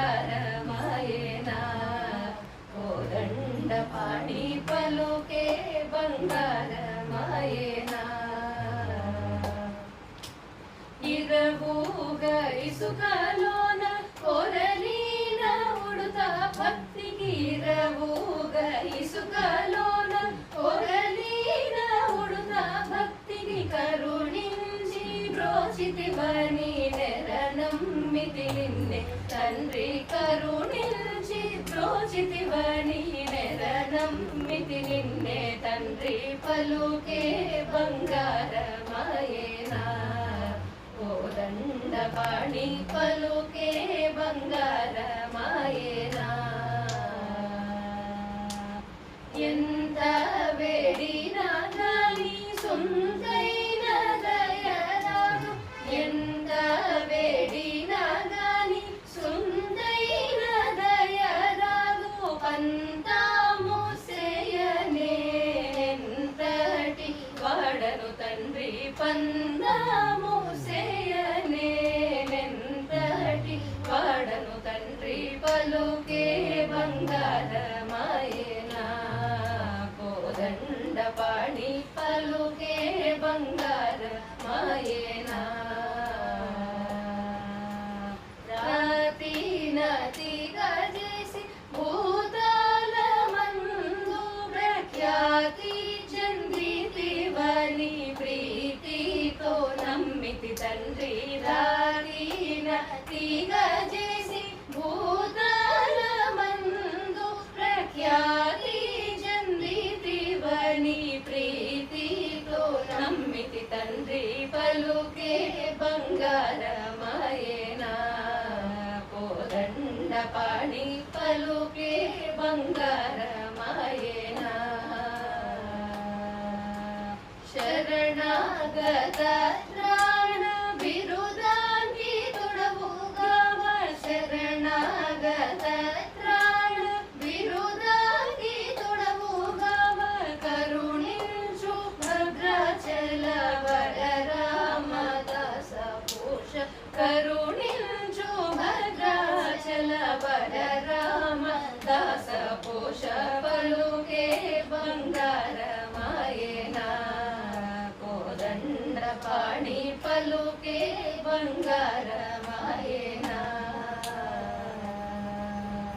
బంగారమాయేనా కోదండపాణి పలుకే బంగారమాయేనా ఇరవుగా ఇసుకలోన కొరలీన ఉడుతా భక్తికి ఇరవుగా ఇసుకలోన కొరలీన ఉడుతా భక్తికి కరుణించి బ్రోచితివని నెరనమ్మితి నిన్నే తండ్రి కరుణించి బ్రోచితివని నెరనమ్మితి నిన్నే తండ్రి పలుకే బంగారమాయేనా కోదండపాణి పలుకే బంగారమాయేనా ఎంత వేడినా గాని సొంతైన దయరాదు ఎంత వేడినా గాని సొంతైన దయరాదు పంతాము సేయనేంతటి వాడను తండ్రి పందాము సేయనేంతటి వాడను తండ్రి పలుకే బంగారమాయేనా కోదండపాణి పలుకే బంగారమాయేనా రాతి నతిగా చేసి భూతాల మందు ప్రఖ్యాతి చంద్రితివని ప్రీతితో నమ్మితి తండ్రి రాతి నతిగా చేసి భూతాల మందు ప్రఖ్యాతి చంద్రితివని ప్రీతితో నమ్మితి తండ్రి పలుకే బంగారమాయేనా కోదండపాణి పలుకే బంగారమాయేనా శరణాగత త్రాణ బిరుదాంకితుడవుగావ శరణాగత త్రాణ బిరుదాంకితుడవుగావ కరుణించు భద్రాచల వరరామదాస పోష కరుణించు భద్రాచల వరరామదాస పోష పలుకే బంగారమాయేనా కోదండపాణి పలుకే బంగార